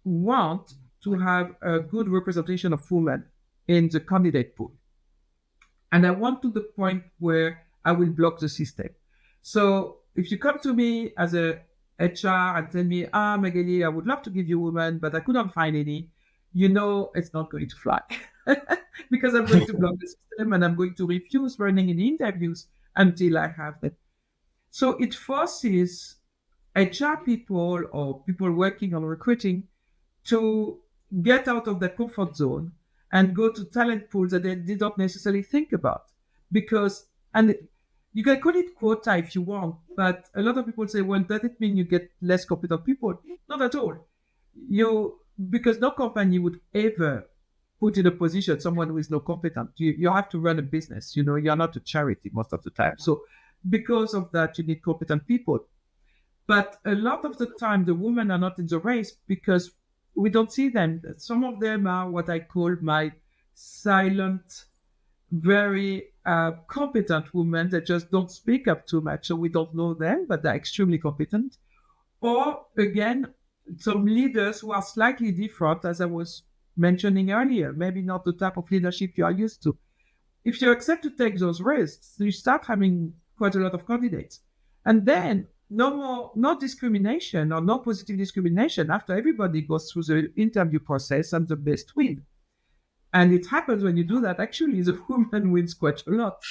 Speaker 5: want to have a good representation of women in the candidate pool. And I want to the point where I will block the system. So if you come to me as a HR and tell me, Magali, I would love to give you women, but I couldn't find any, it's not going to fly. Because I'm going to block the system and I'm going to refuse running in interviews until I have that. So it forces HR people or people working on recruiting to get out of their comfort zone and go to talent pools that they did not necessarily think about. And You can call it quota if you want, but a lot of people say, well, does it mean you get less competent people? Not at all. Because no company would ever put in a position someone who is not competent. You have to run a business. You're not a charity most of the time. So because of that, you need competent people. But a lot of the time, the women are not in the race because we don't see them. Some of them are what I call my silent, very competent women that just don't speak up too much. So we don't know them, but they're extremely competent. Or again, some leaders who are slightly different, as I was mentioning earlier, maybe not the type of leadership you are used to. If you accept to take those risks, you start having quite a lot of candidates. And then no discrimination or no positive discrimination after everybody goes through the interview process and the best win. And it happens when you do that, actually, the woman wins quite a lot.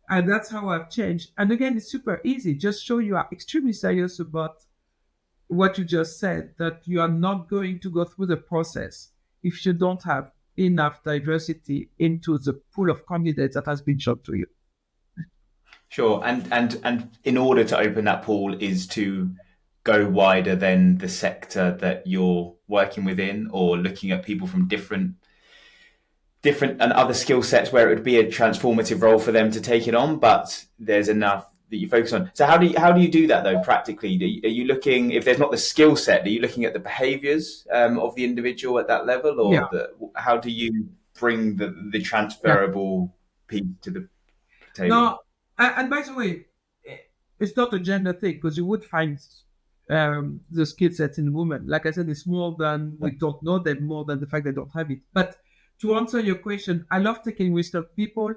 Speaker 5: And that's how I've changed. And again, it's super easy. Just show you are extremely serious about what you just said, that you are not going to go through the process if you don't have enough diversity into the pool of candidates that has been shown to you.
Speaker 1: Sure. And in order to open that pool is to go wider than the sector that you're working within, or looking at people from different and other skill sets where it would be a transformative role for them to take it on, but there's enough that you focus on. So how do you do that though practically? Are you looking, if there's not the skill set, are you looking at the behaviors of the individual at that level, or how do you bring the transferable piece to the table?
Speaker 5: No, and by the way, it's not a gender thing, because you would find the skill sets in women. Like I said, it's more than we don't know them, more than the fact they don't have it. But to answer your question, I love taking risks of people,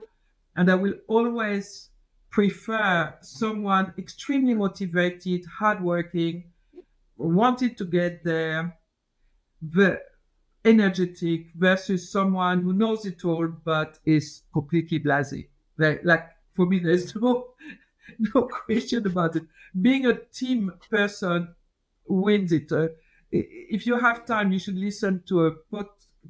Speaker 5: and I will always prefer someone extremely motivated, hardworking, wanted to get there, energetic, versus someone who knows it all but is completely blasé. Like for me, there's no question about it. Being a team person wins it. If you have time, you should listen to a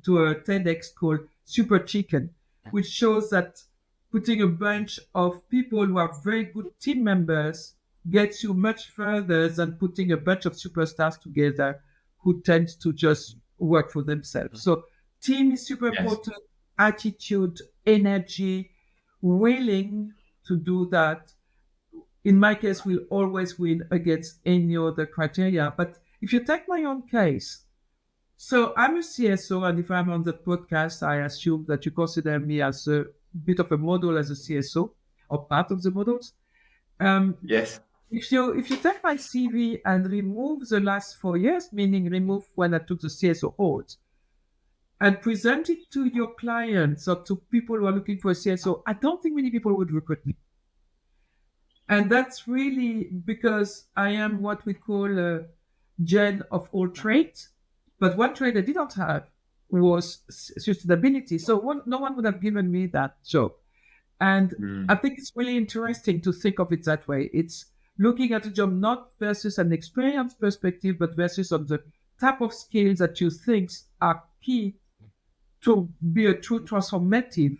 Speaker 5: TEDx called Super Chicken, which shows that putting a bunch of people who are very good team members gets you much further than putting a bunch of superstars together who tend to just work for themselves. So team is super important, attitude, energy, willing to do that. In my case, will always win against any other criteria. But if you take my own case, so I'm a CSO, and if I'm on the podcast, I assume that you consider me as a bit of a model as a CSO, or part of the models.
Speaker 1: Yes.
Speaker 5: If you take my CV and remove the last 4 years, meaning remove when I took the CSO hold, and present it to your clients or to people who are looking for a CSO, I don't think many people would recruit me. And that's really because I am what we call a gen of all trades. But one trait I didn't have was sustainability. So no one would have given me that job. And I think it's really interesting to think of it that way. It's looking at a job not versus an experience perspective, but versus on the type of skills that you think are key to be a true transformative,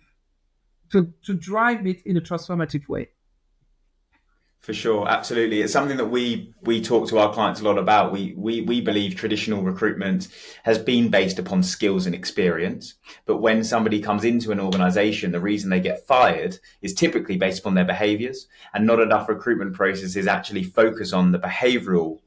Speaker 5: to drive it in a transformative way.
Speaker 1: For sure, absolutely. It's something that we talk to our clients a lot about. We believe traditional recruitment has been based upon skills and experience, but when somebody comes into an organization, the reason they get fired is typically based upon their behaviors, and not enough recruitment processes actually focus on the behavioral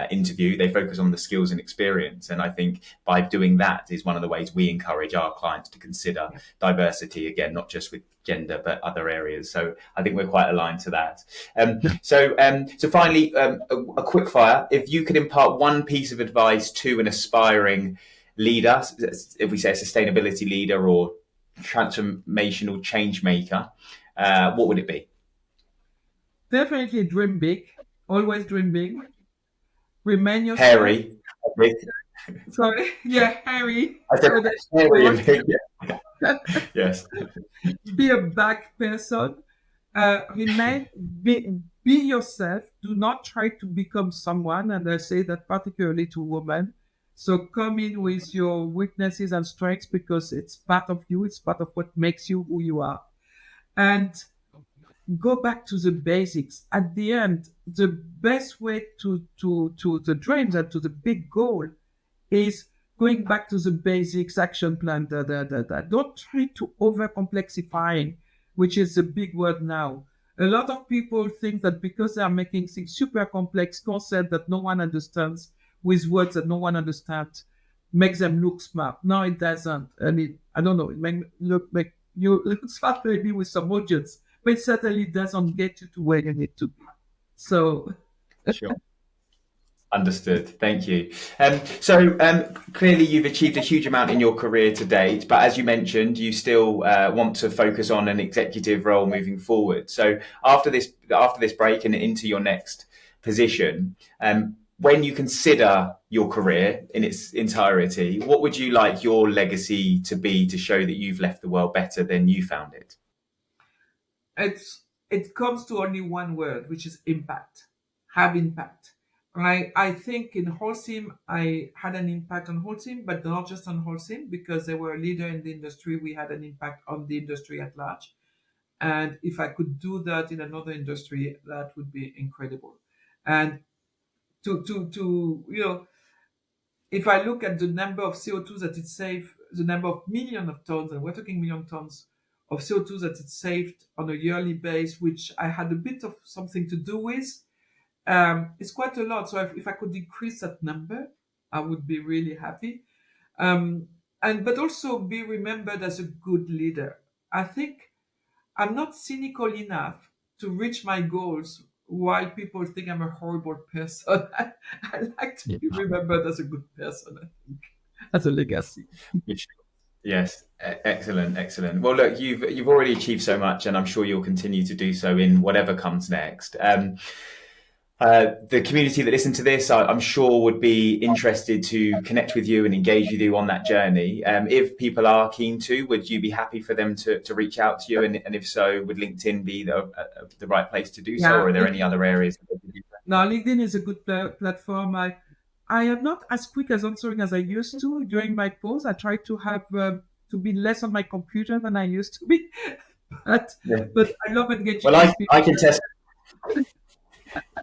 Speaker 1: interview. They focus on the skills and experience. And I think by doing that is one of the ways we encourage our clients to consider diversity, again, not just with gender, but other areas. So I think we're quite aligned to that. So finally, a quick fire. If you could impart one piece of advice to an aspiring leader, if we say a sustainability leader or transformational change maker, what would it be?
Speaker 5: Definitely dream big. Always dream big. Remain yourself.
Speaker 1: Hairy.
Speaker 5: Sorry. Yeah, hairy.
Speaker 1: I said hairy and big. Yeah. Yes.
Speaker 5: Be a back person. Be yourself. Do not try to become someone. And I say that particularly to women. So come in with your weaknesses and strengths, because it's part of you. It's part of what makes you who you are. And go back to the basics. At the end, the best way to the dreams and to the big goal is going back to the basics, action plan. Don't try to over complexifying, which is a big word now. A lot of people think that because they are making things super complex, concepts that no one understands, with words that no one understands, makes them look smart. No, it doesn't. And I don't know, it make you look smart maybe with some audience, but it certainly doesn't get you to where you need to be. So,
Speaker 1: sure. Understood. Thank you. So clearly you've achieved a huge amount in your career to date, but as you mentioned, you still want to focus on an executive role moving forward. So after this break and into your next position, when you consider your career in its entirety, what would you like your legacy to be to show that you've left the world better than you found it?
Speaker 5: It comes to only one word, which is impact. Have impact. I think in Holcim, I had an impact on Holcim, but not just on Holcim, because they were a leader in the industry. We had an impact on the industry at large. And if I could do that in another industry, that would be incredible. And if I look at the number of CO2 that it saved, the number of millions of tons, and we're talking million tons of CO2 that it saved on a yearly basis, which I had a bit of something to do with, it's quite a lot. So if I could increase that number, I would be really happy. But also be remembered as a good leader. I think I'm not cynical enough to reach my goals while people think I'm a horrible person. I like to be remembered as a good person, I think, as a legacy.
Speaker 1: Yes, excellent. Well, look, you've already achieved so much, and I'm sure you'll continue to do so in whatever comes next. The community that listen to this, I'm sure, would be interested to connect with you and engage with you on that journey. If people are keen to, would you be happy for them to reach out to you? And if so, would LinkedIn be the right place to do so, or are there any other areas that they could do that?
Speaker 5: No, LinkedIn is a good platform. I am not as quick as answering as I used to during my posts. I try to have to be less on my computer than I used to be, but I love engaging.
Speaker 1: Well, I can test.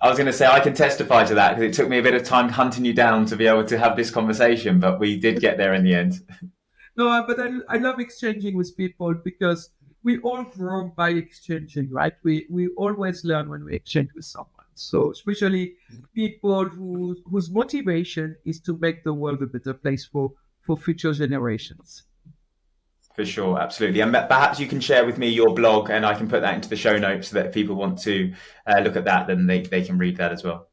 Speaker 1: I was going to say, I can testify to that, because it took me a bit of time hunting you down to be able to have this conversation, but we did get there in the end.
Speaker 5: No, but I love exchanging with people, because we all grow by exchanging, right? We always learn when we exchange with someone. So especially people whose motivation is to make the world a better place for future generations.
Speaker 1: For sure, absolutely. And perhaps you can share with me your blog, and I can put that into the show notes so that if people want to look at that, then they can read that as well.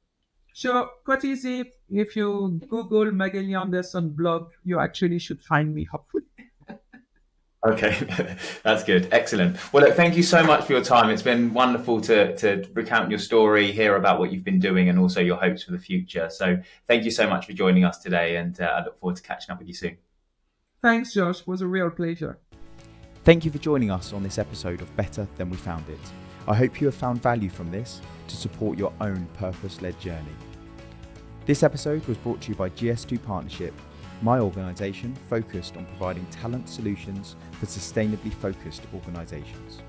Speaker 5: Sure, quite easy. If you Google Magali Anderson blog, you actually should find me, hopefully.
Speaker 1: Okay, that's good. Excellent. Well, look, thank you so much for your time. It's been wonderful to recount your story, hear about what you've been doing, and also your hopes for the future. So thank you so much for joining us today, and I look forward to catching up with you soon.
Speaker 5: Thanks, Josh. It was a real pleasure.
Speaker 6: Thank you for joining us on this episode of Better Than We Found It. I hope you have found value from this to support your own purpose-led journey. This episode was brought to you by GS2 Partnership, my organisation focused on providing talent solutions for sustainably focused organisations.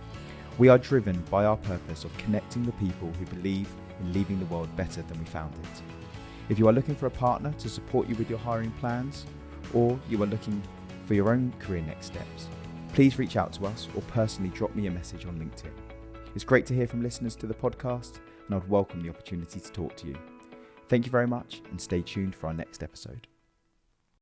Speaker 6: We are driven by our purpose of connecting the people who believe in leaving the world better than we found it. If you are looking for a partner to support you with your hiring plans, or you are looking for your own career next steps, please reach out to us or personally drop me a message on LinkedIn. It's great to hear from listeners to the podcast, and I'd welcome the opportunity to talk to you. Thank you very much, and stay tuned for our next episode.